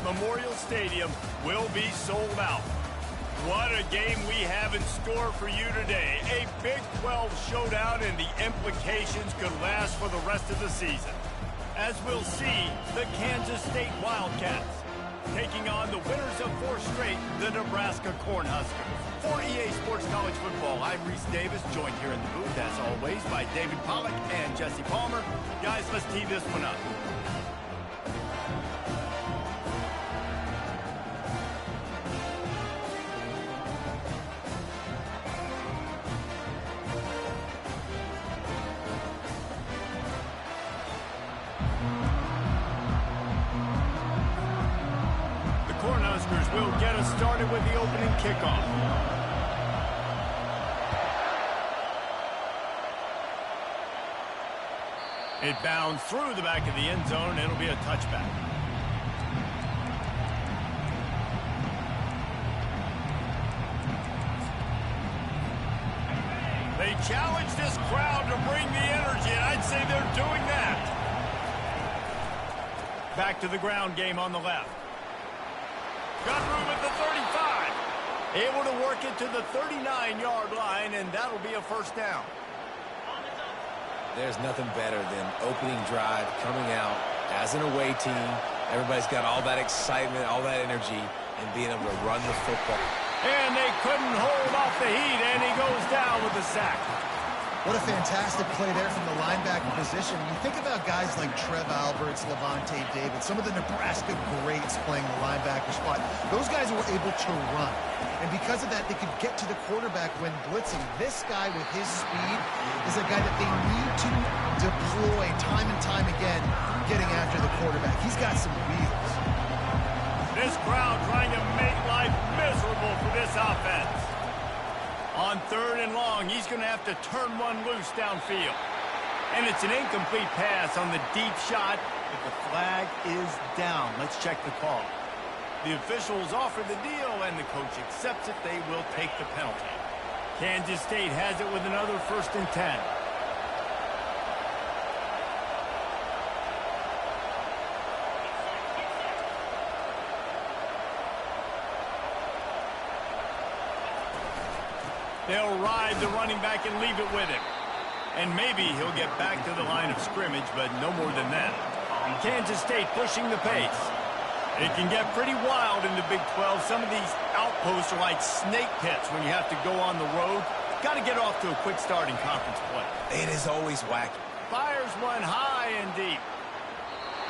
Memorial Stadium will be sold out. What a game we have in store for you today. A Big 12 showdown, and the implications could last for the rest of the season. As we'll see, the Kansas State Wildcats taking on the winners of 4 straight, the Nebraska Cornhuskers. For EA Sports College Football, I'm Reese Davis, joined here in the booth, as always, by David Pollack and Jesse Palmer. Guys, let's tee this one up. Cornhuskers will get us started with the opening kickoff. It bounds through the back of the end zone. It'll be a touchback. They challenge this crowd to bring the energy, and I'd say they're doing that. Back to the ground game on the left. Got room at the 35. Able to work it to the 39-yard line, and that'll be a first down. There's nothing better than opening drive, coming out as an away team. Everybody's got all that excitement, all that energy, and being able to run the football. And they couldn't hold off the heat, and he goes down with the sack. What a fantastic play there from the linebacker position. You think about guys like Trev Alberts, Levante David, some of the Nebraska greats playing the linebacker spot. Those guys were able to run. And because of that, they could get to the quarterback when blitzing. This guy with his speed is a guy that they need to deploy time and time again, getting after the quarterback. He's got some wheels. This crowd trying to make life miserable for this offense. On 3rd and long, he's going to have to turn one loose downfield. And it's an incomplete pass on the deep shot, but the flag is down. Let's check the call. The officials offer the deal, and the coach accepts it. They will take the penalty. Kansas State has it with another 1st and 10. They'll ride the running back and leave it with him. And maybe he'll get back to the line of scrimmage, but no more than that. Kansas State pushing the pace. It can get pretty wild in the Big 12. Some of these outposts are like snake pits when you have to go on the road. Got to get off to a quick start in conference play. It is always wacky. Fires one high and deep.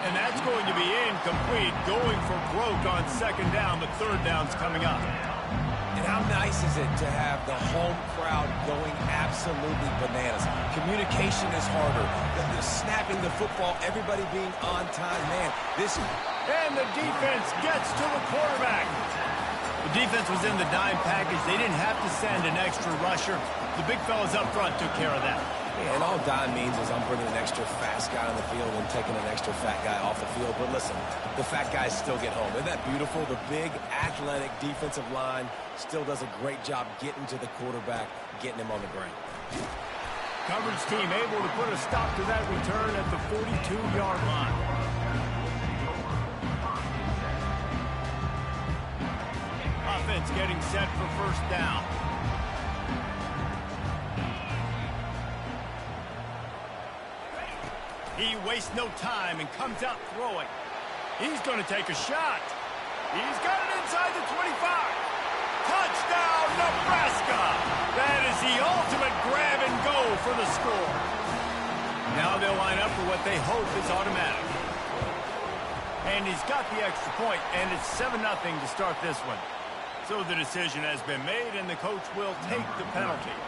And that's going to be incomplete. Going for broke on 2nd down, but 3rd down's coming up. And how nice is it to have the home crowd going absolutely bananas? Communication is harder. The snapping the football, everybody being on time. Man, this... And the defense gets to the quarterback. The defense was in the dime package. They didn't have to send an extra rusher. The big fellas up front took care of that. Yeah, and all dime means is I'm bringing an extra fast guy on the field and taking an extra fat guy off the field. But listen, the fat guys still get home. Isn't that beautiful? The big, athletic defensive line still does a great job getting to the quarterback, getting him on the ground. Coverage team able to put a stop to that return at the 42-yard line. Offense getting set for 1st down. He wastes no time and comes out throwing. He's going to take a shot. He's got it inside the 25. Touchdown, Nebraska! That is the ultimate grab and go for the score. Now they'll line up for what they hope is automatic. And he's got the extra point, and it's 7-0 to start this one. So the decision has been made, and the coach will take the penalty.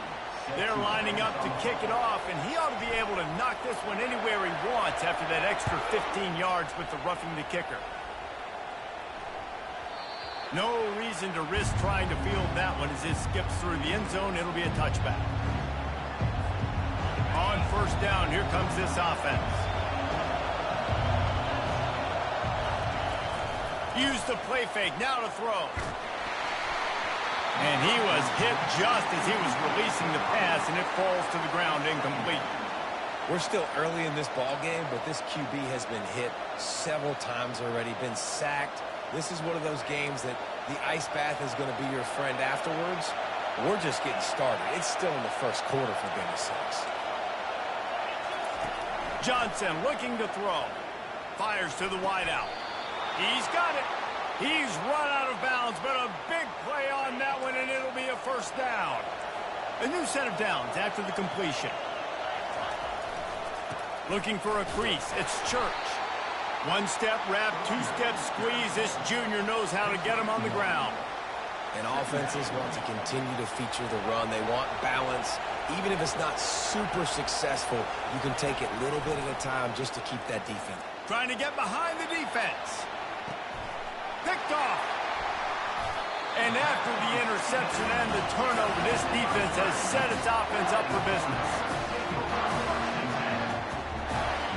They're lining up to kick it off, and he ought to be able to knock this one anywhere he wants after that extra 15 yards with the roughing the kicker. No reason to risk trying to field that one as it skips through the end zone. It'll be a touchback. On 1st down, here comes this offense. Use the play fake, now to throw. And he was hit just as he was releasing the pass, and it falls to the ground incomplete. We're still early in this ball game, but this QB has been hit several times already, been sacked. This is one of those games that the ice bath is going to be your friend afterwards. We're just getting started. It's still in the first quarter, for goodness sakes. Johnson looking to throw. Fires to the wideout. He's got it. He's run out of bounds, but a big play on that one, and it'll be a first down. A new set of downs after the completion. Looking for a crease. It's Church. One step wrap, two step squeeze. This junior knows how to get him on the ground. And offenses want to continue to feature the run. They want balance. Even if it's not super successful, you can take it little bit at a time just to keep that defense. Trying to get behind the defense. Picked off. And after the interception and the turnover, this defense has set its offense up for business.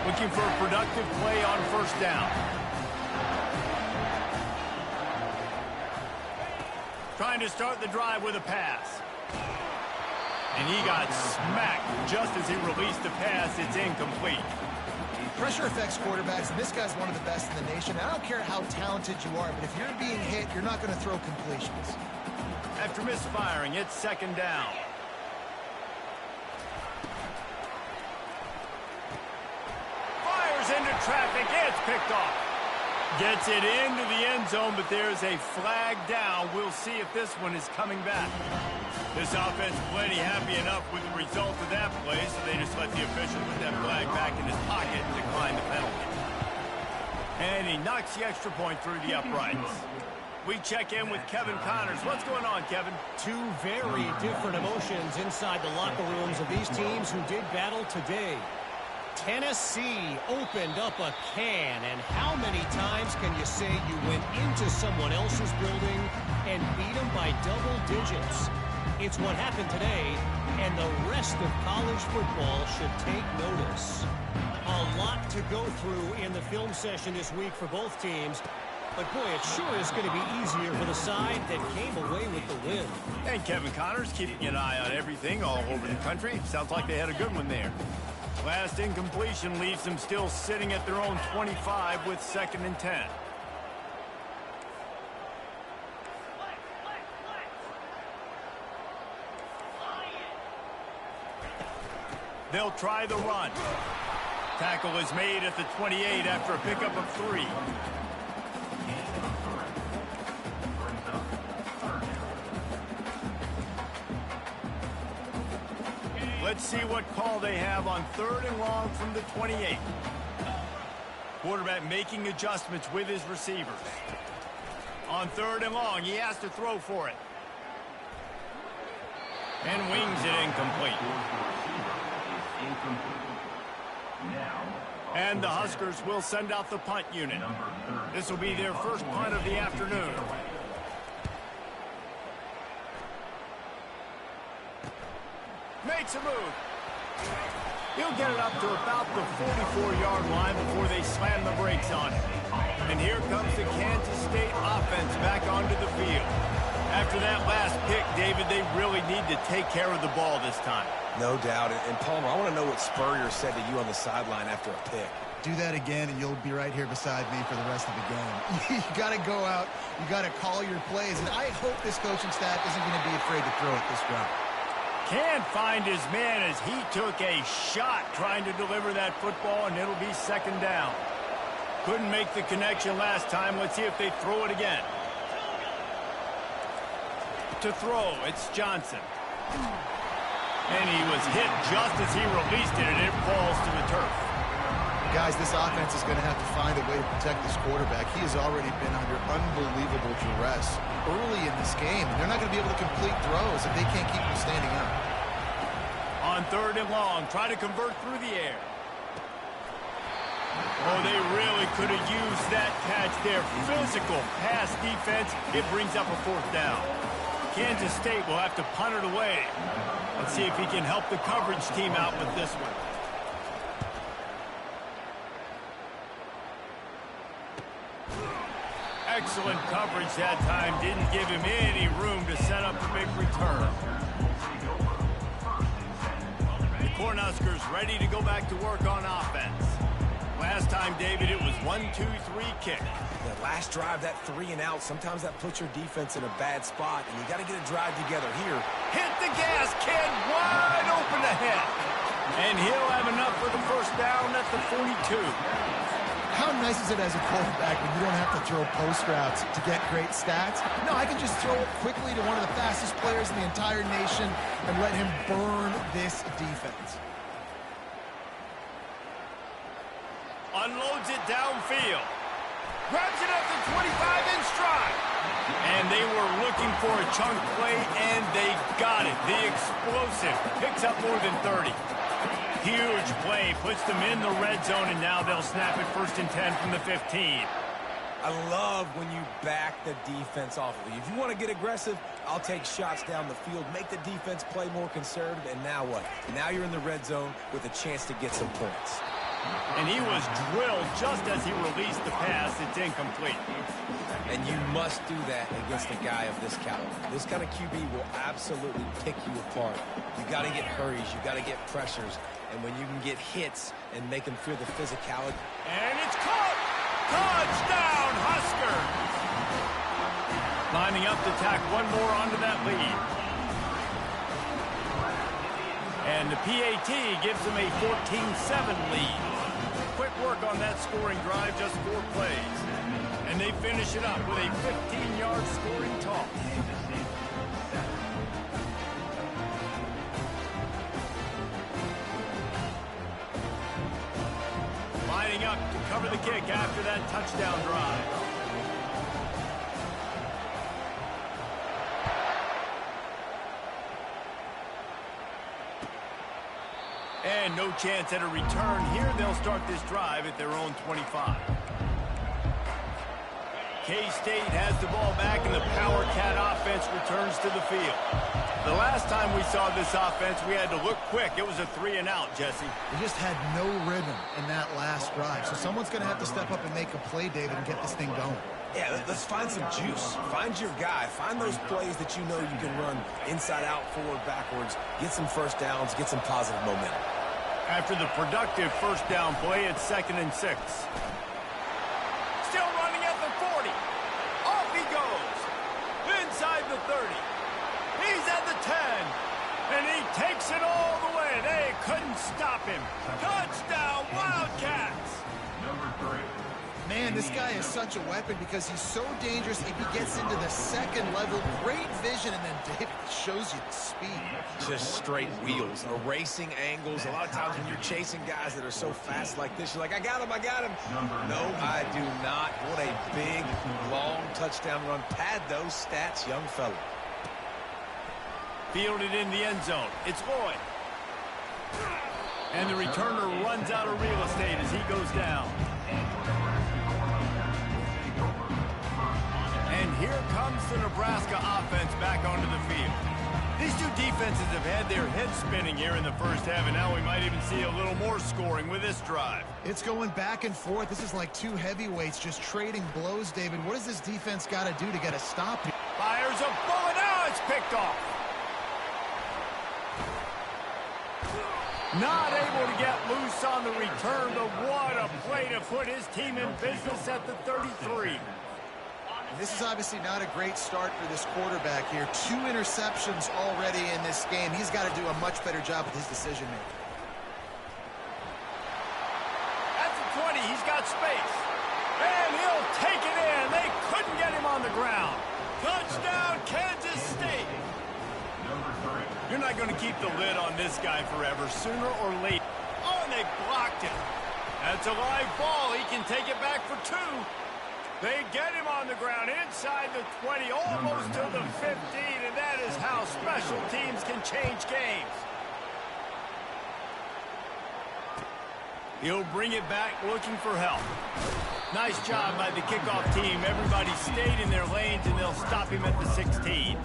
Looking for a productive play on first down. Trying to start the drive with a pass. And he got smacked just as he released the pass. It's incomplete. Pressure affects quarterbacks, and this guy's one of the best in the nation. I don't care how talented you are, but if you're being hit, you're not going to throw completions. After misfiring, it's second down. Fires into traffic. It's picked off. Gets it into the end zone, but there's a flag down. We'll see if this one is coming back. This offense plenty happy enough with the result of that play, so they just let the official put that flag back in his pocket and decline the penalty. And he knocks the extra point through the uprights. We check in with Kevin Connors. What's going on, Kevin? Two very different emotions inside the locker rooms of these teams who did battle today. Tennessee opened up a can, and how many times can you say you went into someone else's building and beat them by double digits? It's what happened today, and the rest of college football should take notice. A lot to go through in the film session this week for both teams, but boy, it sure is going to be easier for the side that came away with the win. And Kevin Connors keeping an eye on everything all over the country. Sounds like they had a good one there. Last incompletion leaves them still sitting at their own 25 with 2nd and 10. They'll try the run. Tackle is made at the 28 after a pickup of 3. Let's see what call they have on 3rd and long from the 28. Quarterback making adjustments with his receivers. On 3rd and long, he has to throw for it. And wings it incomplete. And the Huskers will send out the punt unit. This will be their first punt of the afternoon. Makes a move. He'll get it up to about the 44-yard line before they slam the brakes on it. And here comes the Kansas State offense back onto the field. After that last pick, David, they really need to take care of the ball this time. No doubt. And Palmer, I want to know what Spurrier said to you on the sideline after a pick. Do that again, and you'll be right here beside me for the rest of the game. You got to go out. You got to call your plays. And I hope this coaching staff isn't going to be afraid to throw it this route. Can't find his man as he took a shot trying to deliver that football, and it'll be 2nd down. Couldn't make the connection last time. Let's see if they throw it again. To throw, it's Johnson. And he was hit just as he released it, and it falls to the turf. Guys, this offense is going to have to find a way to protect this quarterback. He has already been under unbelievable duress early in this game, and they're not going to be able to complete throws if they can't keep him standing up. On 3rd and long, try to convert through the air. Oh, they really could have used that catch there. Physical pass defense. It brings up a 4th down. Kansas State will have to punt it away. Let's see if he can help the coverage team out with this one. Excellent coverage that time. Didn't give him any room to set up the big return. The Cornhuskers ready to go back to work on offense. Last time, David, it was 1-2-3 kick. The last drive, that 3-and-out, sometimes that puts your defense in a bad spot, and you got to get a drive together here. Hit the gas, kid, wide open ahead. And he'll have enough for the first down at the 42. How nice is it as a quarterback when you don't have to throw post routes to get great stats? No, I can just throw it quickly to one of the fastest players in the entire nation and let him burn this defense. Unloads it downfield. Grabs it at the 25 in stride. And they were looking for a chunk play, and they got it. The explosive picks up more than 30. Huge play, puts them in the red zone, and now they'll snap it 1st and 10 from the 15. I love when you back the defense off of you. If you want to get aggressive, I'll take shots down the field, make the defense play more conservative, and now what? Now you're in the red zone with a chance to get some points. And he was drilled just as he released the pass. It's incomplete. And you must do that against a guy of this caliber. This kind of QB will absolutely pick you apart. You got to get hurries. You got to get pressures. And when you can get hits and make them feel the physicality. And it's caught! Touchdown, Husker! Lining up to tack one more onto that lead. And the PAT gives them a 14-7 lead. Quick work on that scoring drive, just 4 plays. And they finish it up with a 15-yard scoring toss. Lining up to cover the kick after that touchdown drive. And no chance at a return here. They'll start this drive at their own 25. K-State has the ball back, and the Power Cat offense returns to the field. The last time we saw this offense, we had to look quick. It was a 3-and-out, Jesse. They just had no rhythm in that last drive. So someone's going to have to step up and make a play, David, and get this thing going. Yeah, let's find some juice. Find your guy. Find those plays that you know you can run inside out, forward, backwards. Get some first downs. Get some positive momentum. After the productive first down play, it's 2nd and 6. Still running at the 40. Off he goes. Inside the 30. He's at the 10. And he takes it all the way. They couldn't stop him. Touchdown, Wildcats. Number 3. Man, this guy is such a weapon because he's so dangerous if he gets into the second level. Great vision, and then David shows you the speed. Just straight wheels, erasing angles. A lot of times when you're chasing guys that are so fast like this, you're like, I got him, I got him. No, I do not. What a big, long touchdown run. Pad those stats, young fella. Fielded in the end zone. It's Lloyd. And the returner runs out of real estate as he goes down. And here comes the Nebraska offense back onto the field. These two defenses have had their heads spinning here in the first half, and now we might even see a little more scoring with this drive. It's going back and forth. This is like two heavyweights just trading blows, David. What does this defense got to do to get a stop here? Fires a bullet. Now it's picked off. Not able to get loose on the return, but what a play to put his team in business at the 33. This is obviously not a great start for this quarterback here. 2 interceptions already in this game. He's got to do a much better job with his decision-making. At the 20, he's got space. And he'll take it in. They couldn't get him on the ground. Touchdown, Kansas State. Number 3. You're not going to keep the lid on this guy forever. Sooner or later. Oh, and they blocked it. That's a live ball. He can take it back for 2. They get him on the ground inside the 20, almost to the 15, and that is how special teams can change games. He'll bring it back looking for help. Nice job by the kickoff team. Everybody stayed in their lanes, and they'll stop him at the 16.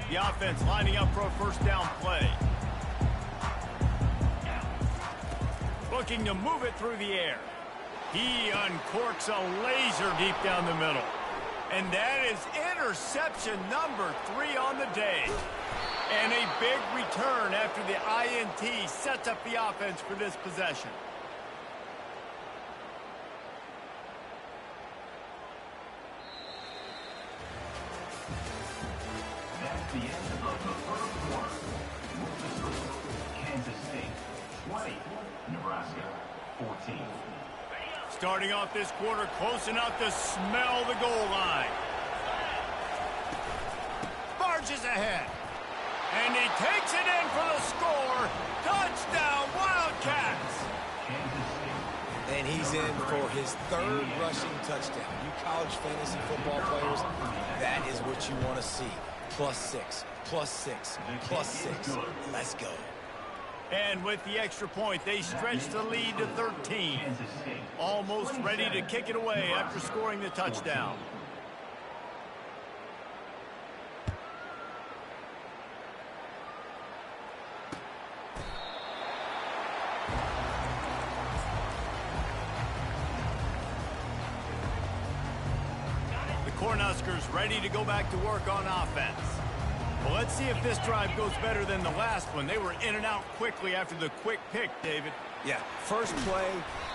The offense lining up for a first down play. Looking to move it through the air. He uncorks a laser deep down the middle. And that is interception number 3 on the day. And a big return after the INT sets up the offense for this possession. That's the end of the first quarter. Moving through. Kansas State 20, Nebraska 14. Starting off this quarter close enough to smell the goal line. Barges ahead. And he takes it in for the score. Touchdown, Wildcats. And he's in for his 3rd rushing touchdown. You college fantasy football players, that is what you want to see. +6, +6, +6. Let's go. And with the extra point, they stretch the lead to 13. Almost ready to kick it away after scoring the touchdown. Cornhuskers ready to go back to work on offense. Well, let's see if this drive goes better than the last one. They were in and out quickly after the quick pick, David. Yeah, first play,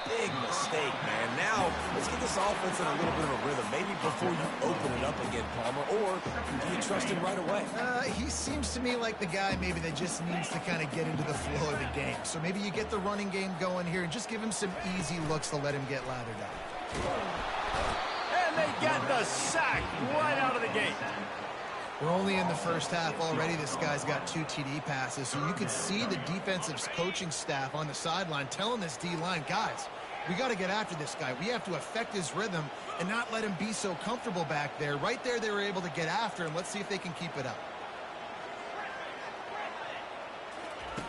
big mistake, man. Now, let's get this offense in a little bit of a rhythm. Maybe before you open it up again, Palmer, or do you trust him right away? He seems to me like the guy maybe that just needs to kind of get into the flow of the game. So maybe you get the running game going here and just give him some easy looks to let him get lathered up. They get the sack right out of the gate. We're only in the first half already. This guy's got 2 TD passes, so you can see the defensive coaching staff on the sideline telling this D-line, guys, we got to get after this guy. We have to affect his rhythm and not let him be so comfortable back there. Right there, they were able to get after him. Let's see if they can keep it up.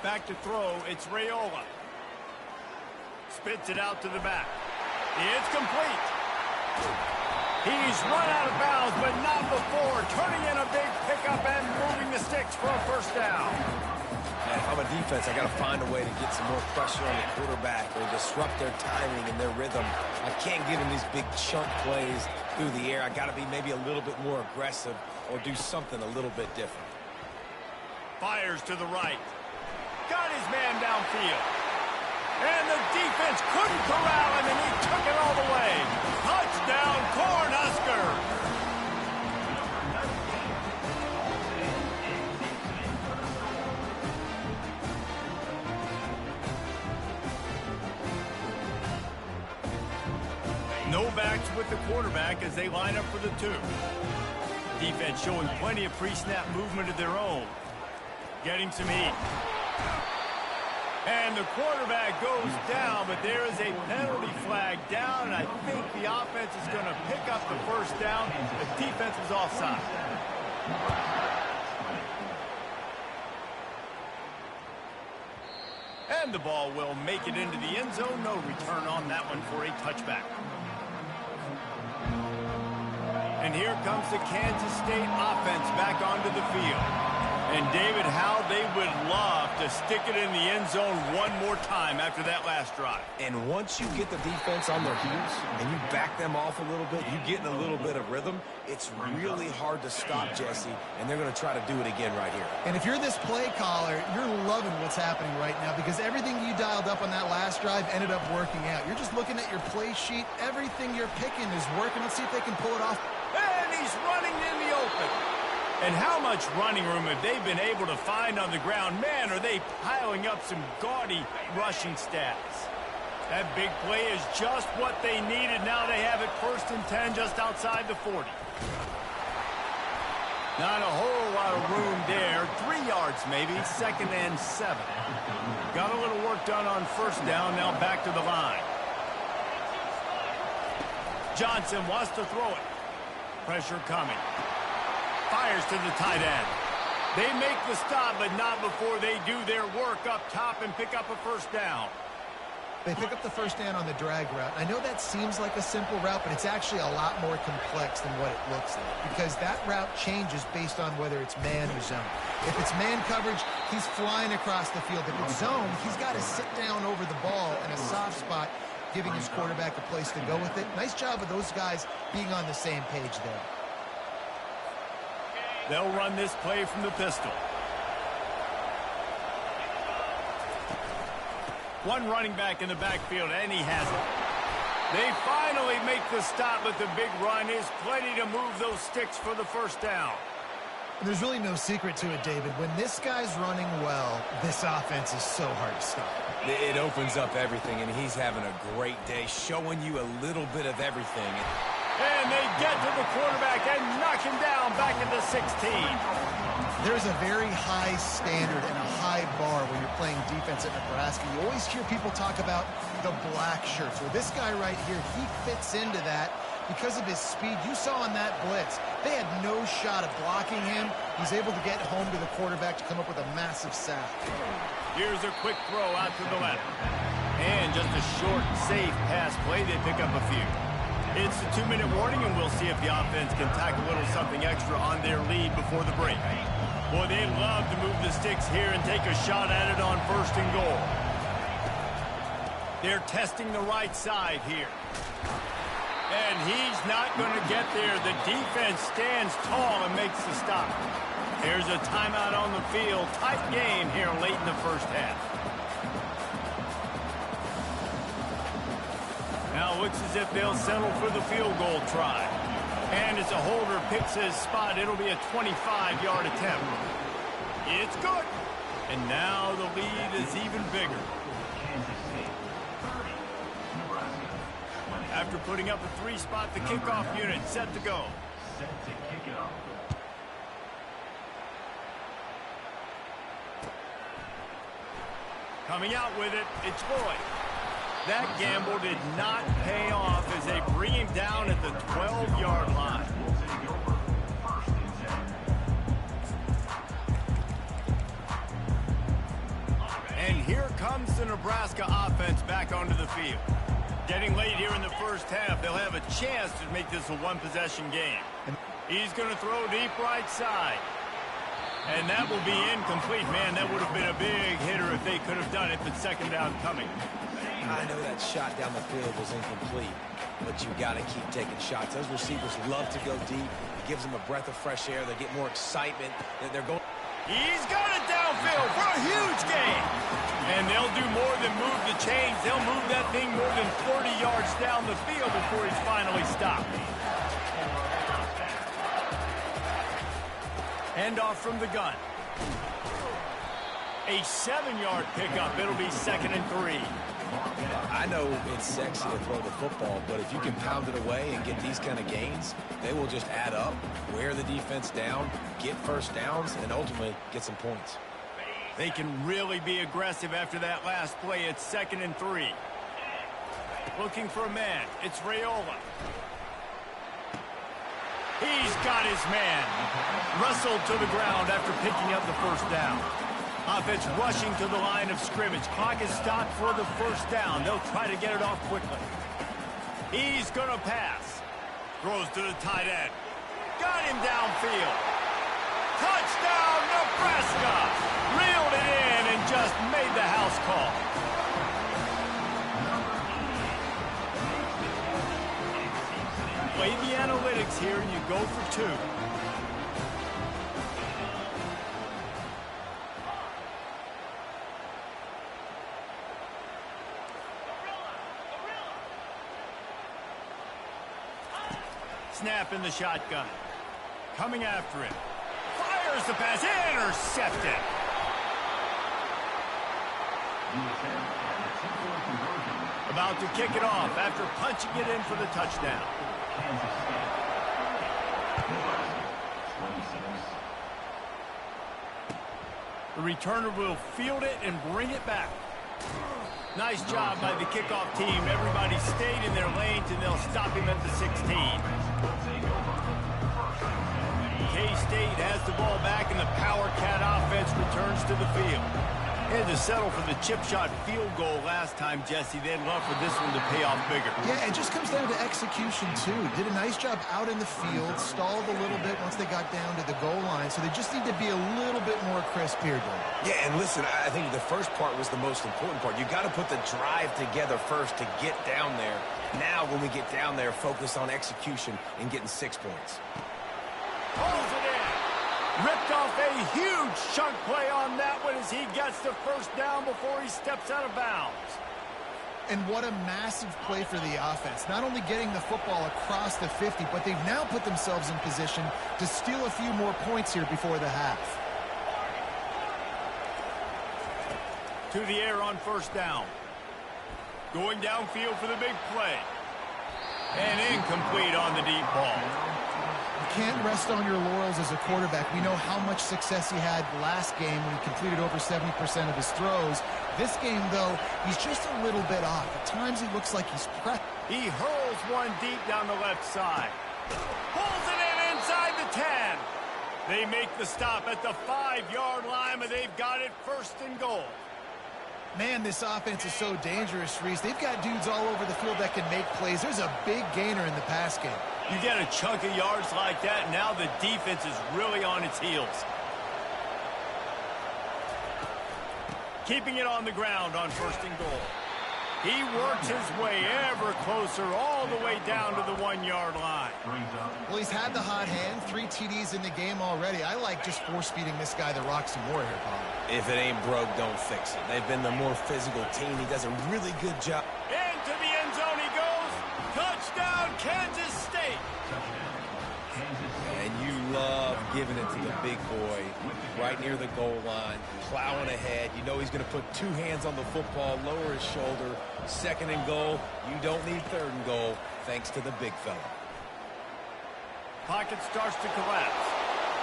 Back to throw, it's Raiola. Spits it out to the back. It's complete. He's run out of bounds, but not before turning in a big pickup and moving the sticks for a first down. And if I'm a defense, I got to find a way to get some more pressure on the quarterback or disrupt their timing and their rhythm. I can't give them these big chunk plays through the air. I got to be maybe a little bit more aggressive or do something a little bit different. Fires to the right. Got his man downfield. And the defense couldn't corral him, and he took it all the way. Touchdown, Cornhuskers! No backs with the quarterback as they line up for the 2. Defense showing plenty of pre-snap movement of their own. Getting some heat. And the quarterback goes down, but there is a penalty flag down, and I think the offense is going to pick up the first down. The defense was offside. And the ball will make it into the end zone. No return on that one for a touchback. And here comes the Kansas State offense back onto the field. And, David, how they would love to stick it in the end zone one more time after that last drive. And once you get the defense on their heels and you back them off a little bit, you get in a little bit of rhythm, it's really hard to stop, Jesse, and they're going to try to do it again right here. And if you're this play caller, you're loving what's happening right now because everything you dialed up on that last drive ended up working out. You're just looking at your play sheet. Everything you're picking is working. Let's see if they can pull it off. And he's running in the open. And how much running room have they been able to find on the ground? Man, are they piling up some gaudy rushing stats. That big play is just what they needed. Now they have it 1st and 10 just outside the 40. Not a whole lot of room there. 3 yards maybe, 2nd and 7. Got a little work done on 1st down, now back to the line. Johnson wants to throw it. Pressure coming. Fires to the tight end. They make the stop, but not before they do their work up top and pick up a 1st down. They pick up the 1st down on the drag route. I know that seems like a simple route, but it's actually a lot more complex than what it looks like because that route changes based on whether it's man or zone. If it's man coverage, he's flying across the field. If it's zone, he's got to sit down over the ball in a soft spot, giving his quarterback a place to go with it. Nice job of those guys being on the same page there. They'll run this play from the pistol. One running back in the backfield, and he has it. They finally make the stop, but the big run is plenty to move those sticks for the first down. There's really no secret to it, David. When this guy's running well, this offense is so hard to stop. It opens up everything, and he's having a great day, showing you a little bit of everything. And they get to the quarterback and knock him down back at the 16. There's a very high standard and a high bar when you're playing defense at Nebraska. You always hear people talk about the black shirts. Well, this guy right here, he fits into that because of his speed. You saw in that blitz, they had no shot at blocking him. He's able to get home to the quarterback to come up with a massive sack. Here's a quick throw out to the left. And just a short, safe pass play. They pick up a few. It's a 2-minute warning, and we'll see if the offense can tack a little something extra on their lead before the break. Boy, they love to move the sticks here and take a shot at it on 1st and goal. They're testing the right side here. And he's not going to get there. The defense stands tall and makes the stop. There's a timeout on the field. Tight game here late in the first half. Now it looks as if they'll settle for the field goal try. And as a holder picks his spot, it'll be a 25-yard attempt. It's good. And now the lead is even bigger. After putting up a 3-spot, the kickoff unit set to go. Set to kick it off. Coming out with it, it's Boyd. That gamble did not pay off as they bring him down at the 12-yard line. And here comes the Nebraska offense back onto the field. Getting late here in the first half, they'll have a chance to make this a one-possession game. He's going to throw deep right side. And that will be incomplete. Man, that would have been a big hitter if they could have done it, but 2nd down coming. I know that shot down the field was incomplete, but you got to keep taking shots. Those receivers love to go deep. It gives them a breath of fresh air. They get more excitement. They're going. He's got it downfield for a huge gain. And they'll do more than move the chains. They'll move that thing more than 40 yards down the field before he's finally stopped. Handoff from the gun. A 7-yard pickup. It'll be 2nd and 3. I know it's sexy to throw the football, but if you can pound it away and get these kind of gains, they will just add up, wear the defense down, get first downs, and ultimately get some points. They can really be aggressive after that last play. It's 2nd and 3. Looking for a man. It's Raiola. He's got his man. Wrestled to the ground after picking up the first down. Offense rushing to the line of scrimmage. Clock is stopped for the first down. They'll try to get it off quickly. He's going to pass. Throws to the tight end. Got him downfield. Touchdown, Nebraska! Reeled it in and just made the house call. Play the analytics here, and you go for 2. Snap in the shotgun. Coming after him. Fires the pass. Intercepted. About to kick it off after punching it in for the touchdown. The returner will field it and bring it back. Nice job by the kickoff team. Everybody stayed in their lanes, and they'll stop him at the 16. K-State has the ball back, and the Power Cat offense returns to the field. They had to settle for the chip shot field goal last time, Jesse. They'd love for this one to pay off bigger. Yeah, it just comes down to execution, too. Did a nice job out in the field, stalled a little bit once they got down to the goal line, so they just need to be a little bit more crisp here, Dave. Yeah, and listen, I think the first part was the most important part. You got to put the drive together first to get down there. Now, when we get down there, focus on execution and getting 6 points. Pulls it in. Ripped off a huge chunk play on that one as he gets the first down before he steps out of bounds. And what a massive play for the offense. Not only getting the football across the 50, but they've now put themselves in position to steal a few more points here before the half. To the air on first down. Going downfield for the big play. And incomplete on the deep ball. You can't rest on your laurels as a quarterback. We know how much success he had last game when he completed over 70% of his throws. This game, though, he's just a little bit off. At times, he looks like he's pressed. He hurls one deep down the left side. Pulls it in inside the 10. They make the stop at the 5-yard line, but they've got it first and goal. Man, this offense is so dangerous, Reese. They've got dudes all over the field that can make plays. There's a big gainer in the pass game. You get a chunk of yards like that, and now the defense is really on its heels. Keeping it on the ground on first and goal. He works his way ever closer all the way down to the 1-yard line. Well, he's had the hot hand, 3 TDs in the game already. I like just force-feeding this guy the rock some more here, Paul. If it ain't broke, don't fix it. They've been the more physical team. He does a really good job. Into the end zone he goes. Touchdown, Kansas State. And you love giving it to the big boy right near the goal line, plowing ahead. You know he's going to put 2 hands on the football, lower his shoulder. Second and goal. You don't need third and goal, thanks to the big fella. Pocket starts to collapse.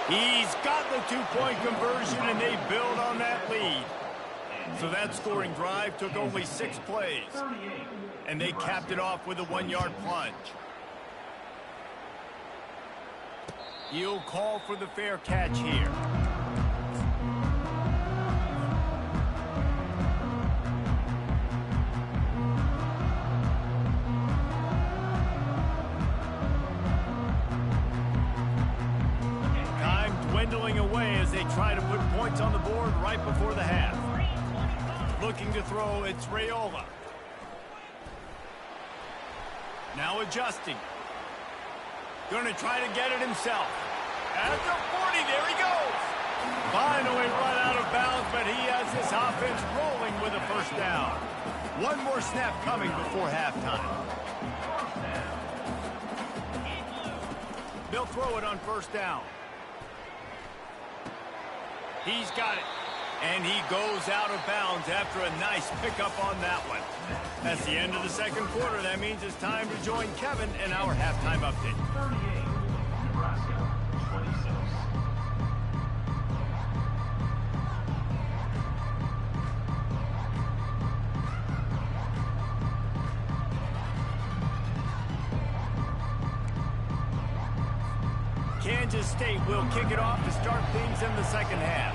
He's got the 2-point conversion, and they build on that lead. So that scoring drive took only 6 plays. And they capped it off with a 1-yard plunge. He'll call for the fair catch here. Time dwindling away as they try to put points on the board right before the half. Looking to throw, it's Raiola. Now adjusting. Going to try to get it himself. At the 40, there he goes. Finally run out of bounds, but he has this offense rolling with a first down. One more snap coming before halftime. They'll throw it on first down. He's got it. And he goes out of bounds after a nice pickup on that one. That's the end of the second quarter. That means it's time to join Kevin in our halftime update. 38, Nebraska, 26. Kansas State will kick it off to start things in the second half.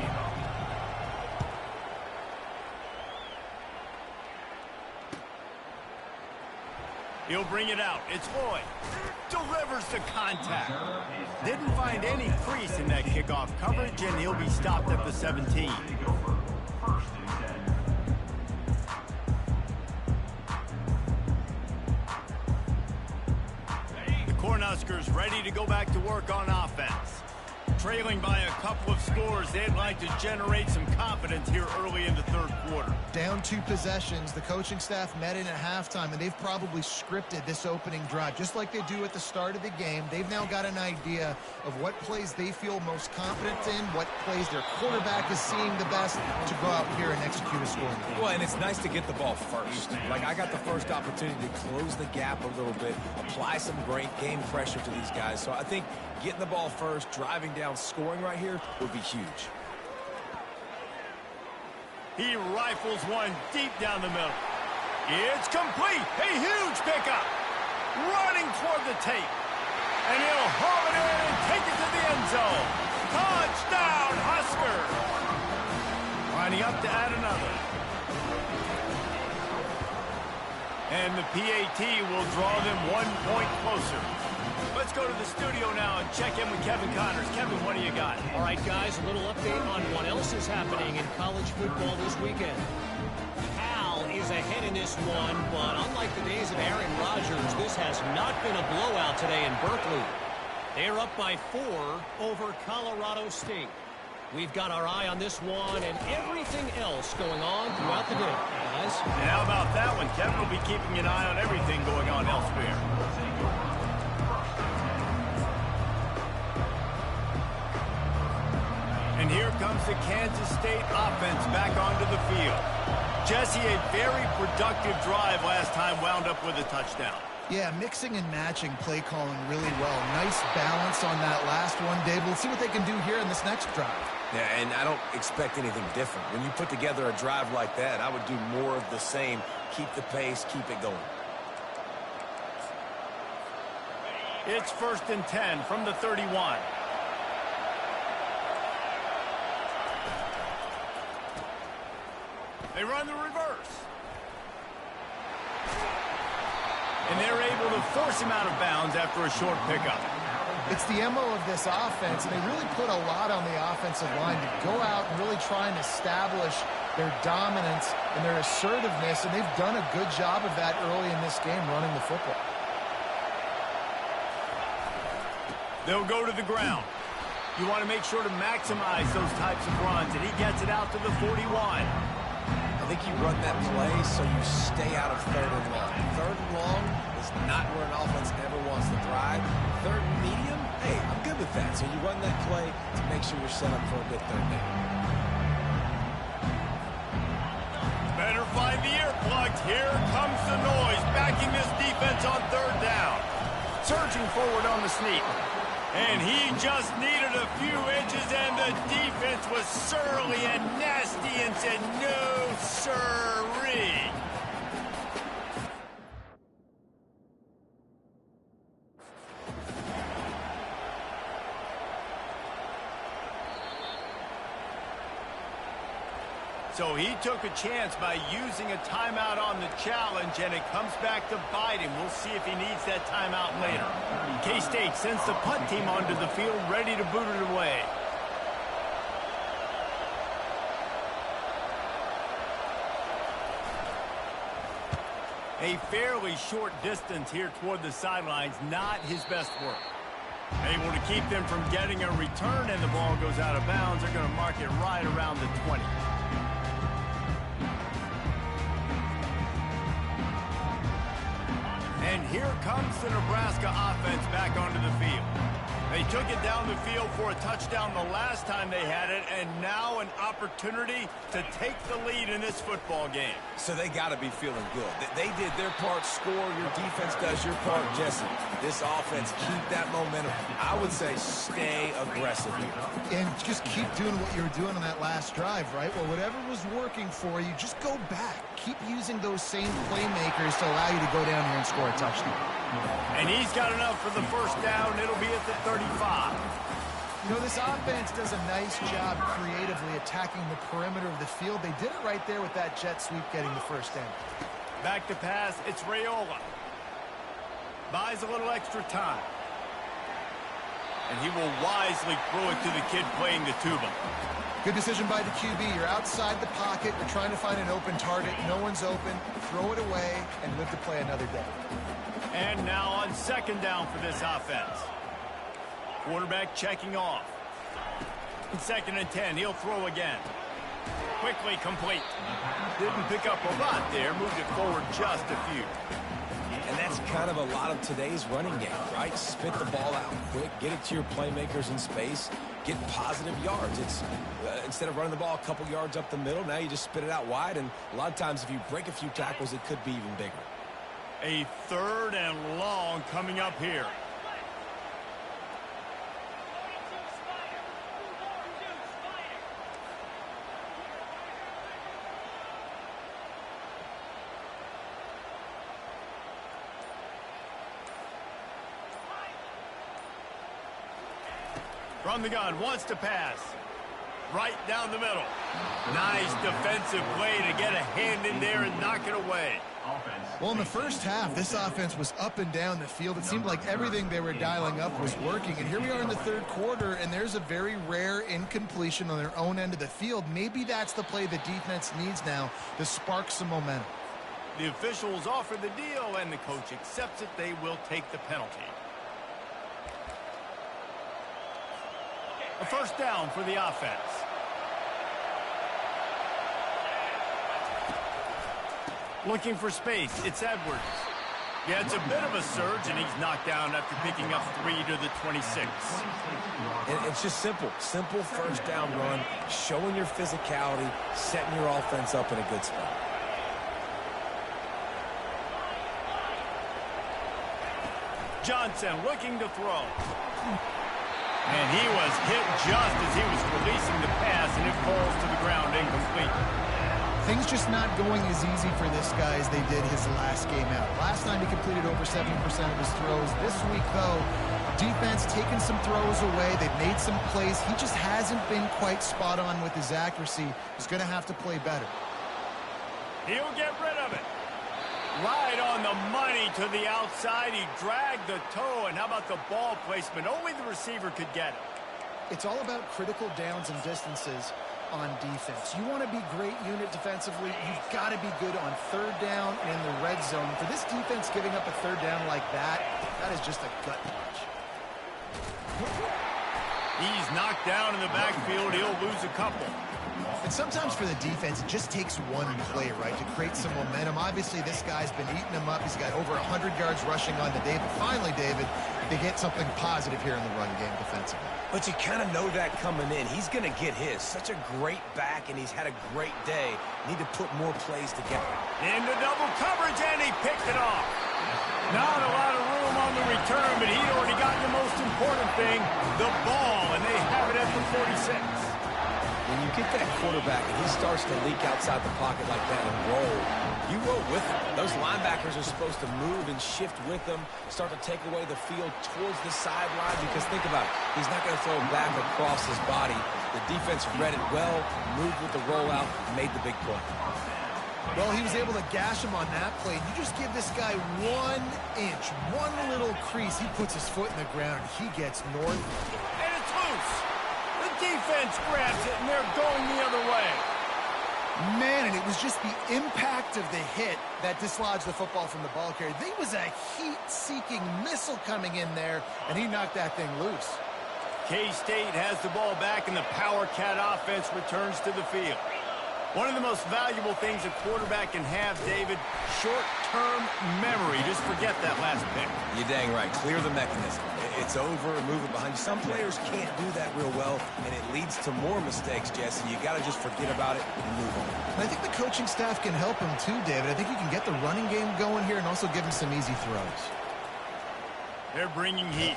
He'll bring it out. It's Lloyd. Delivers the contact. Didn't find any crease in that kickoff coverage, and he'll be stopped at the 17. The Cornhuskers ready to go back to work on offense. Trailing by a couple of scores, they'd like to generate some confidence here early in the third quarter. Down 2 possessions. The coaching staff met in at halftime, and they've probably scripted this opening drive. Just like they do at the start of the game, they've now got an idea of what plays they feel most confident in, what plays their quarterback is seeing the best to go out here and execute a scoring game. Well, and it's nice to get the ball first. Like, I got the first opportunity to close the gap a little bit, apply some great game pressure to these guys. So I think getting the ball first, driving down, scoring right here would be huge. He rifles one deep down the middle. It's complete. A huge pickup. Running toward the tape. And he'll haul it in and take it to the end zone. Touchdown, Husker. Lining up to add another. And the PAT will draw them 1 point closer. Let's go to the studio now and check in with Kevin Connors. Kevin, what do you got? All right, guys, a little update on what else is happening in college football this weekend. Cal is ahead in this one, but unlike the days of Aaron Rodgers, this has not been a blowout today in Berkeley. They're up by 4 over Colorado State. We've got our eye on this one and everything else going on throughout the day, guys. And how about that one? Kevin will be keeping an eye on everything going on elsewhere. And here comes the Kansas State offense back onto the field. Jesse, a very productive drive last time wound up with a touchdown. Yeah, mixing and matching play calling really well. Nice balance on that last one, Dave. We'll see what they can do here in this next drive. Yeah, and I don't expect anything different. When you put together a drive like that, I would do more of the same. Keep the pace, keep it going. It's 1st and 10 from the 31. They run the reverse. And they're able to force him out of bounds after a short pickup. It's the MO of this offense, and they really put a lot on the offensive line to go out and really try and establish their dominance and their assertiveness, and they've done a good job of that early in this game running the football. They'll go to the ground. You want to make sure to maximize those types of runs, and he gets it out to the 41. I think you run that play so you stay out of 3rd and long. 3rd and long is not where an offense ever wants to thrive. 3rd and medium, hey, I'm good with that. So you run that play to make sure you're set up for a good 3rd down. Better find the earplugs. Here comes the noise, backing this defense on 3rd down. Surging forward on the sneak. And he just needed a few inches, and the defense was surly and nasty and said, no, sirree. So he took a chance by using a timeout on the challenge, and it comes back to bite him. We'll see if he needs that timeout later. K-State sends the punt team onto the field, ready to boot it away. A fairly short distance here toward the sidelines, not his best work. Able to keep them from getting a return, and the ball goes out of bounds. They're going to mark it right around the 20. And here comes the Nebraska offense back onto the field. They took it down the field for a touchdown the last time they had it, and now an opportunity to take the lead in this football game. So they got to be feeling good. They did their part, score. Your defense does your part, Jesse. This offense, keep that momentum. I would say stay aggressive here. And just keep doing what you were doing on that last drive, right? Well, whatever was working for you, just go back. Keep using those same playmakers to allow you to go down here and score a touchdown. And he's got enough for the 1st down. It'll be at the 35. You know, this offense does a nice job creatively attacking the perimeter of the field. They did it right there with that jet sweep getting the 1st down. Back to pass, it's Raiola. Buys a little extra time. And he will wisely throw it to the kid playing the tuba. Good decision by the QB. You're outside the pocket. You're trying to find an open target. No one's open. Throw it away and live to play another day. And now on 2nd down for this offense. Quarterback checking off. 2nd and 10. He'll throw again. Quickly complete. Didn't pick up a lot there. Moved it forward just a few. And that's kind of a lot of today's running game, right? Spit the ball out quick. Get it to your playmakers in space. Get positive yards. It's instead of running the ball a couple yards up the middle, now you just spit it out wide. And a lot of times if you break a few tackles, it could be even bigger. A 3rd and long coming up here. From the gun, wants to pass. Right down the middle. Nice defensive play to get a hand in there and knock it away. Well, in the 1st half, this offense was up and down the field. It seemed like everything they were dialing up was working. And here we are in the 3rd quarter, and there's a very rare incompletion on their own end of the field. Maybe that's the play the defense needs now to spark some momentum. The officials offer the deal, and the coach accepts it. They will take the penalty. A first down for the offense. Looking for space. It's Edwards. Yeah, it's a bit of a surge, and he's knocked down after picking up 3 to the 26. And it's just simple. Simple first down run, showing your physicality, setting your offense up in a good spot. Johnson looking to throw. And he was hit just as he was releasing the pass, and it falls to the ground incomplete. Things just not going as easy for this guy as they did his last game out. Last time he completed over 70% of his throws. This week, though, defense taking some throws away. They've made some plays. He just hasn't been quite spot on with his accuracy. He's going to have to play better. He'll get rid of it. Right on the money to the outside. He dragged the toe, and how about the ball placement? Only the receiver could get it. It's all about critical downs and distances on defense. You want to be great unit defensively, you've got to be good on third down and in the red zone. For this defense giving up a third down like that, that is just a gut punch. He's knocked down in the backfield. He'll lose a couple. And sometimes for the defense, it just takes one play, right, to create some momentum. Obviously, this guy's been eating them up. He's got over 100 yards rushing on the day. But finally, David, they get something positive here in the run game defensively. But you kind of know that coming in. He's going to get his. Such a great back, and he's had a great day. Need to put more plays together. Into double coverage, and he picked it off. Not a lot of room on the return, but he'd already gotten the most important thing, the ball, and they have it at the 46. When you get that quarterback and he starts to leak outside the pocket like that and roll, you roll with him. Those linebackers are supposed to move and shift with him, start to take away the field towards the sideline, because think about it, he's not going to throw back across his body. The defense read it well, moved with the rollout, made the big play. Well, he was able to gash him on that play. You just give this guy 1 inch, one little crease, he puts his foot in the ground, and he gets north. And it's loose. The defense grabs it, and they're going the other way. Man, and it was just the impact of the hit that dislodged the football from the ball carrier. There was a heat-seeking missile coming in there, and he knocked that thing loose. K-State has the ball back, and the Power Cat offense returns to the field. One of the most valuable things a quarterback can have, David, short-term memory. Just forget that last pick. You're dang right. Clear the mechanism. It's over, move it behind you. Some players can't do that real well, and it leads to more mistakes, Jesse. You got to just forget about it and move on. And I think the coaching staff can help him too, David. I think you can get the running game going here and also give him some easy throws. They're bringing heat.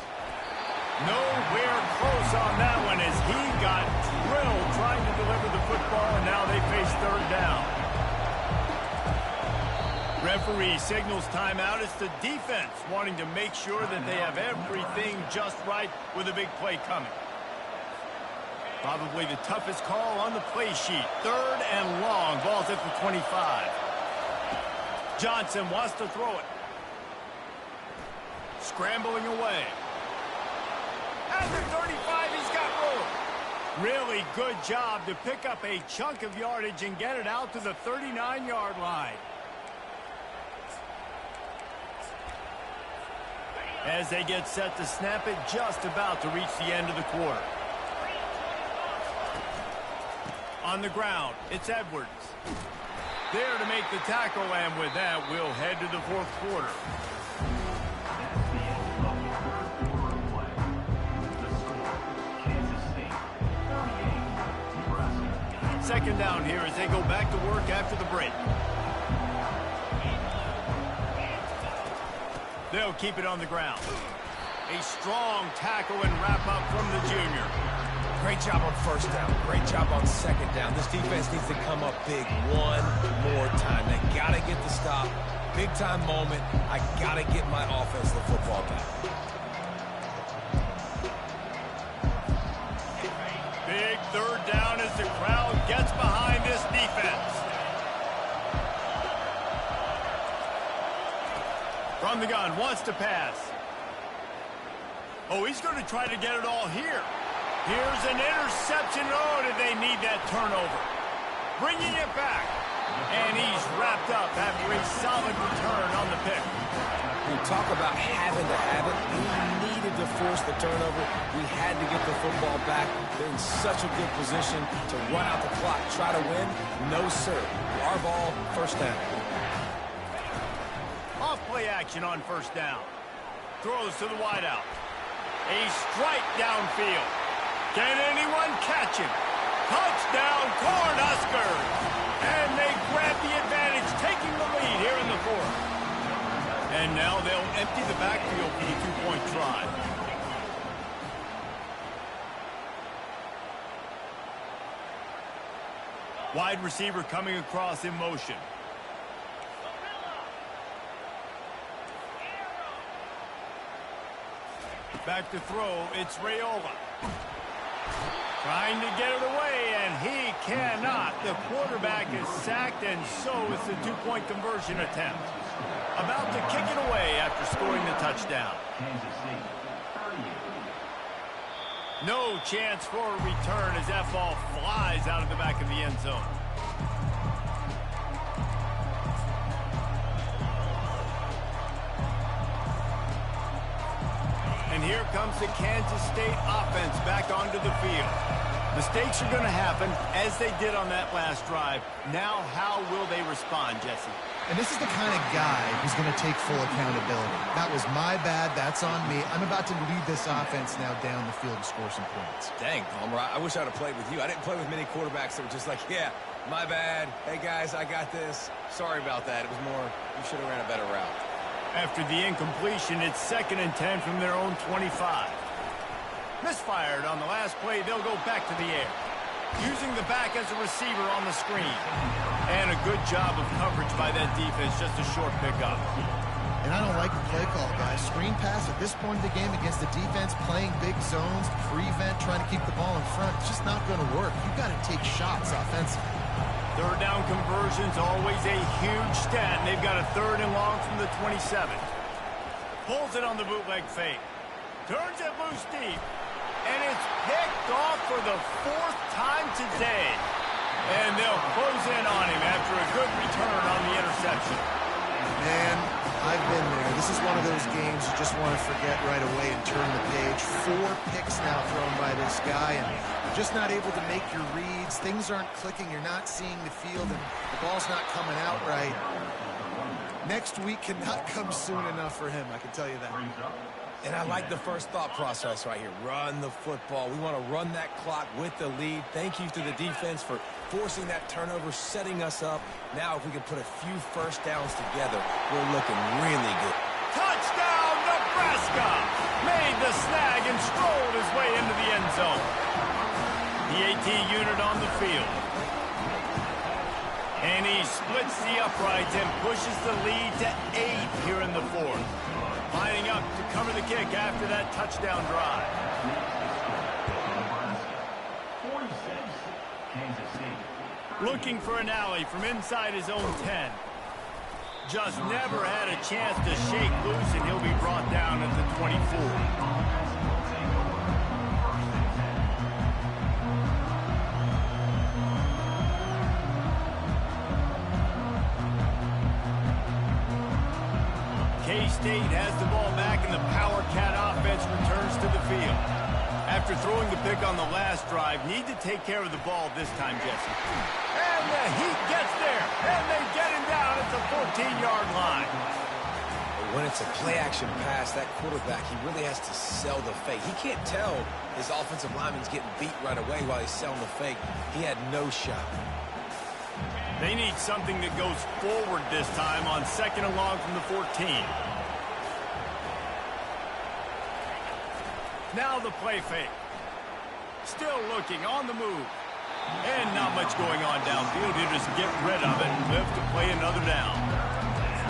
Nowhere close on that one as he got drilled trying to deliver the football, and now they face third down. Referee signals timeout. It's the defense wanting to make sure that they have everything just right with a big play coming. Probably the toughest call on the play sheet. Third and long. Ball's at the 25. Johnson wants to throw it. Scrambling away. At the 35, he's got room. Really good job to pick up a chunk of yardage and get it out to the 39-yard line. As they get set to snap it, just about to reach the end of the quarter. On the ground, it's Edwards. There to make the tackle, and with that, we'll head to the fourth quarter. That's the end of the third quarter of play. The score, Kansas State 38, Nebraska. Second down here as they go back to work after the break. They'll keep it on the ground. A strong tackle and wrap up from the junior. Great job on first down. Great job on second down. This defense needs to come up big one more time. They got to get the stop. Big time moment. I got to get my offense the football back. Big third down as the crowd gets behind this defense. From the gun, wants to pass. Oh, he's going to try to get it all here. Here's an interception. Oh, did they need that turnover? Bringing it back. And he's wrapped up after a solid return on the pick. You talk about having to have it. We needed to force the turnover. We had to get the football back. They're in such a good position to run out the clock, try to win. No, sir. Our ball, first down. Off play action on first down. Throws to the wideout. A strike downfield. Can anyone catch him? Touchdown, Cornhuskers! And they grab the advantage, taking the lead here in the fourth. And now they'll empty the backfield for the two-point try. Wide receiver coming across in motion. Back to throw, it's Raiola. Trying to get it away, and he cannot. The quarterback is sacked, and so is the two-point conversion attempt. About to kick it away after scoring the touchdown. Kansas State, 38. No chance for a return as that ball flies out of the back of the end zone. And here comes the Kansas State offense back onto the field. Mistakes are going to happen, as they did on that last drive. Now, how will they respond, Jesse? And this is the kind of guy who's going to take full accountability. That was my bad. That's on me. I'm about to lead this offense now down the field to score some points. Dang, Palmer, I wish I'd have played with you. I didn't play with many quarterbacks that were just like, yeah, my bad. Hey, guys, I got this. Sorry about that. It was more, you should have ran a better route. After the incompletion, it's 2nd and 10 from their own 25. Misfired on the last play, they'll go back to the air. Using the back as a receiver on the screen. And a good job of coverage by that defense, just a short pickup. And I don't like the play call, guys. Screen pass at this point in the game against the defense, playing big zones, prevent, trying to keep the ball in front. It's just not going to work. You've got to take shots offensively. Third down conversion's always a huge stat, and they've got a 3rd and long from the 27. Pulls it on the bootleg fake. Turns it loose deep. And it's picked off for the 4th time today. And they'll close in on him after a good return on the interception. Man, I've been there. This is one of those games you just want to forget right away and turn the page. 4 picks now thrown by this guy, and you're just not able to make your reads. Things aren't clicking. You're not seeing the field, and the ball's not coming out right. Next week cannot come soon enough for him, I can tell you that. And I like the first thought process right here. Run the football. We want to run that clock with the lead. Thank you to the defense for forcing that turnover, setting us up. Now, if we can put a few first downs together, we're looking really good. Touchdown, Nebraska! Made the snag and strolled his way into the end zone. The AT unit on the field. And he splits the uprights and pushes the lead to 8 here in the 4th. Lining up to cover the kick after that touchdown drive. 46, Kansas State. Looking for an alley from inside his own 10. Just never had a chance to shake loose, and he'll be brought down at the 24. K-State has the ball back, and the Power Cat offense returns to the field. After throwing the pick on the last drive, need to take care of the ball this time, Jesse. And the Heat gets there, and they get him down at the 14-yard line. When it's a play-action pass, that quarterback, he really has to sell the fake. He can't tell his offensive lineman's getting beat right away while he's selling the fake. He had no shot. They need something that goes forward this time on 2nd and long from the 14. Now the play fake. Still looking on the move. And not much going on downfield. He'll just get rid of it and live to play another down.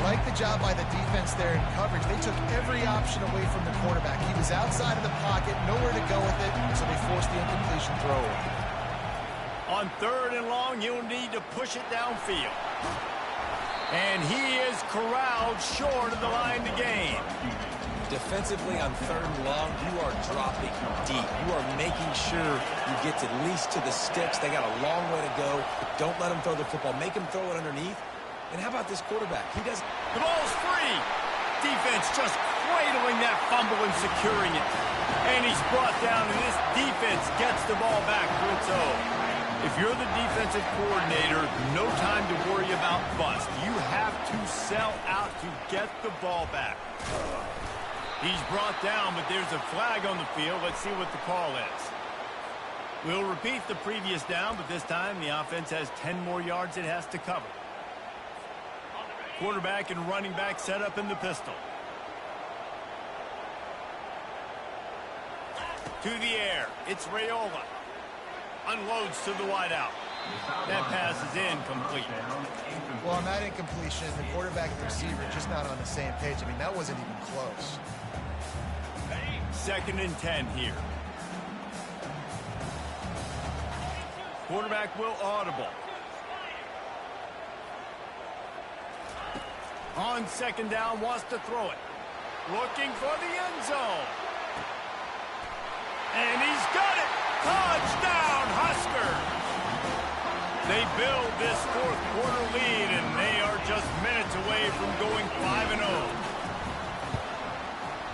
Like the job by the defense there in coverage. They took every option away from the quarterback. He was outside of the pocket, nowhere to go with it, so they forced the incompletion throw away. On 3rd and long, he'll need to push it downfield. And he is corralled short of the line to gain. Defensively on 3rd and long, you are dropping deep. You are making sure you get at least to the sticks. They got a long way to go. Don't let them throw the football. Make them throw it underneath. And how about this quarterback? He doesn't. The ball's free. defense just cradling that fumble and securing it. And he's brought down, and this defense gets the ball back for its own. If you're the defensive coordinator, no time to worry about bust. You have to sell out to get the ball back. He's brought down, but there's a flag on the field. Let's see what the call is. We'll repeat the previous down, but this time the offense has 10 more yards it has to cover. Quarterback and running back set up in the pistol. To the air. It's Raiola. Unloads to the wideout. That pass is incomplete. Well, on that incompletion, the quarterback and the receiver just not on the same page. I mean, that wasn't even close. 2nd and 10 here. Quarterback will audible. On 2nd down, wants to throw it. Looking for the end zone. And he's got it. Touchdown, Huskers. They build this 4th quarter lead, and they are just minutes away from going 5-0.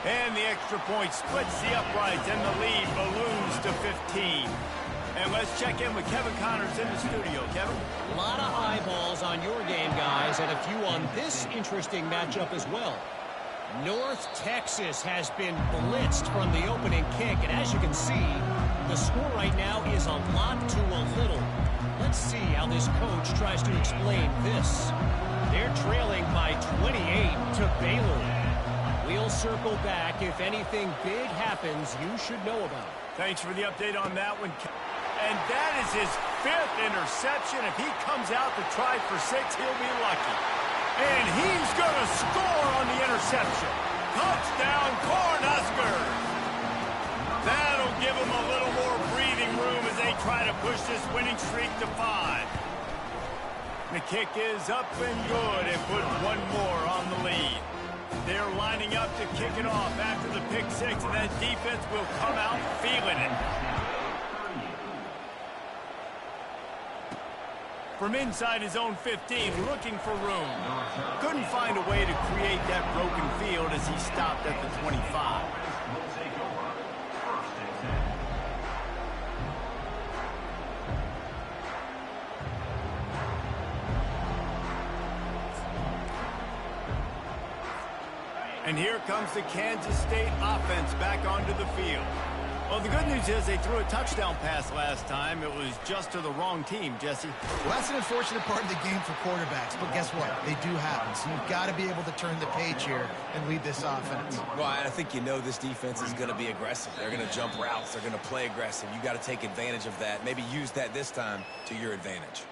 And the extra point splits the uprights, and the lead balloons to 15. And let's check in with Kevin Connors in the studio. Kevin? A lot of eyeballs on your game, guys, and a few on this interesting matchup as well. North Texas has been blitzed from the opening kick, and as you can see, the score right now is a lot to a little. Let's see how this coach tries to explain this. They're trailing by 28 to Baylor. We'll circle back if anything big happens you should know about. Thanks for the update on that one. And that is his 5th interception. If he comes out to try for 6, he'll be lucky. And he's going to score on the interception. Touchdown, Cornhuskers. That'll give him a little more breathing room as they try to push this winning streak to 5. The kick is up and good and put one more on the lead. They're lining up to kick it off after the pick 6, and that defense will come out feeling it. From inside his own 15, looking for room. Couldn't find a way to create that broken field as he stopped at the 25. And here comes the Kansas State offense back onto the field. Well, the good news is they threw a touchdown pass last time. It was just to the wrong team, Jesse. Well, that's an unfortunate part of the game for quarterbacks, but guess what? They do happen, so you've got to be able to turn the page here and lead this offense. Well, I think you know this defense is going to be aggressive. They're going to jump routes. They're going to play aggressive. You got to take advantage of that. Maybe use that this time to your advantage.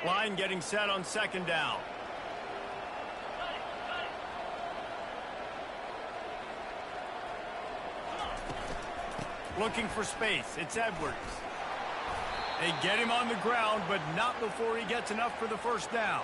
Line getting set on 2nd down. Looking for space. It's Edwards. They get him on the ground, but not before he gets enough for the 1st down.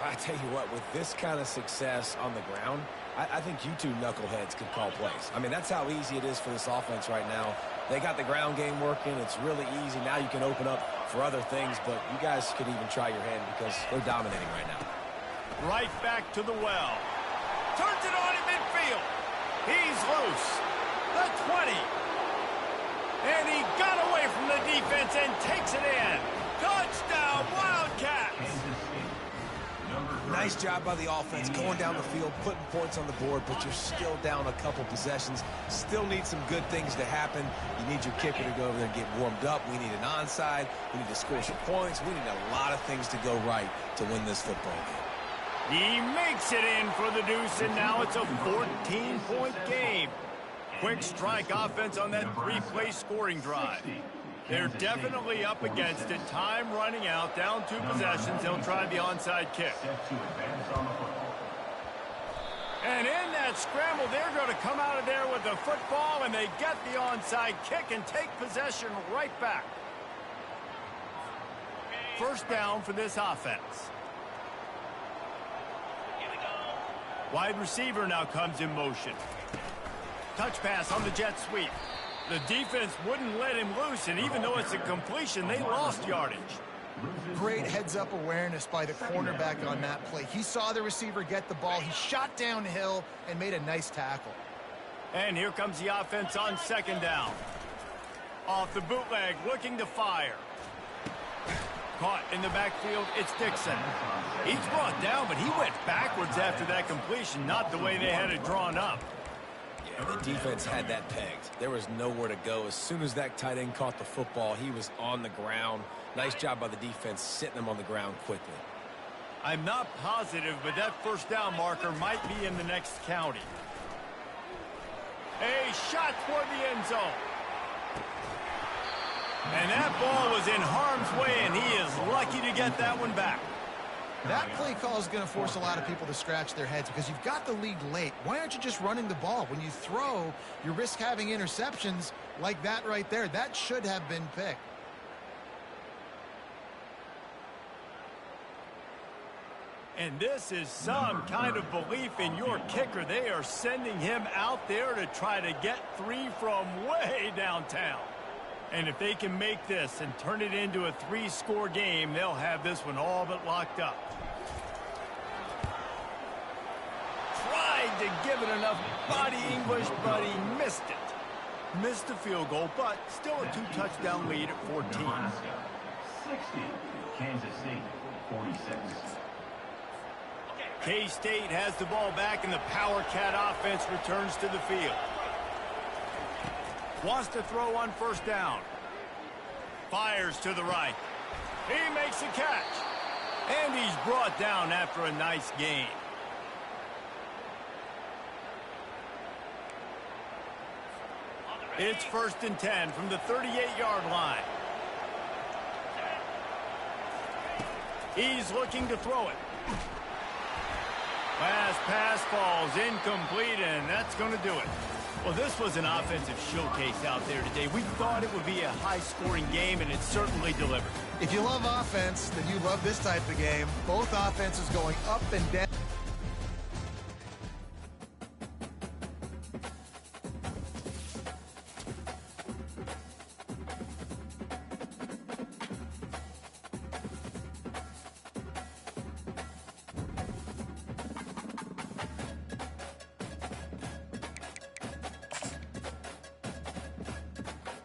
I tell you what, with this kind of success on the ground, I think you two knuckleheads could call plays. I mean, that's how easy it is for this offense right now. They got the ground game working. It's really easy. Now you can open up for other things, but you guys could even try your hand because they're dominating right now. Right back to the well. Turns it on in midfield. He's loose. The 20. And he got away from the defense and takes it in. Touchdown, Wildcats. Nice job by the offense going down the field, putting points on the board, but you're still down a couple possessions. Still need some good things to happen. You need your kicker to go over there and get warmed up. We need an onside. We need to score some points. We need a lot of things to go right to win this football game. He makes it in for the deuce, and now it's a 14-point game. Quick strike offense on that 3-play scoring drive. They're definitely up against it. Time running out, down 2 possessions. They'll try the onside kick. And in that scramble, they're going to come out of there with the football, and they get the onside kick and take possession right back. 1st down for this offense. Wide receiver now comes in motion. Touch pass on the jet sweep. The defense wouldn't let him loose, and even though it's a completion, they lost yardage. Great heads-up awareness by the cornerback on that play. He saw the receiver get the ball. He shot downhill and made a nice tackle. And here comes the offense on second down. Off the bootleg, looking to fire. Caught in the backfield, it's Dixon. He's brought down, but he went backwards after that completion, not the way they had it drawn up. Yeah, the defense had that pegged. There was nowhere to go. As soon as that tight end caught the football, he was on the ground. Nice job by the defense setting him on the ground quickly. I'm not positive, but that first down marker might be in the next county. A shot toward the end zone. And that ball was in harm's way, and he is lucky to get that one back. That play call is going to force a lot of people to scratch their heads because you've got the lead late. Why aren't you just running the ball? When you throw, you risk having interceptions like that right there. That should have been picked. And this is some kind of belief in your kicker. They are sending him out there to try to get three from way downtown. And if they can make this and turn it into a three-score game, they'll have this one all but locked up. Tried to give it enough body English, but he missed it. Missed the field goal, but still a two-touchdown lead at 14. Nebraska 60, Kansas State 46. K-State has the ball back, and the Power Cat offense returns to the field. Wants to throw on first down. Fires to the right. He makes a catch. And he's brought down after a nice gain. It's 1st and 10 from the 38-yard line. He's looking to throw it. Last pass falls incomplete, and that's going to do it. Well, this was an offensive showcase out there today. We thought it would be a high-scoring game, and it certainly delivered. If you love offense, then you love this type of game. Both offenses going up and down.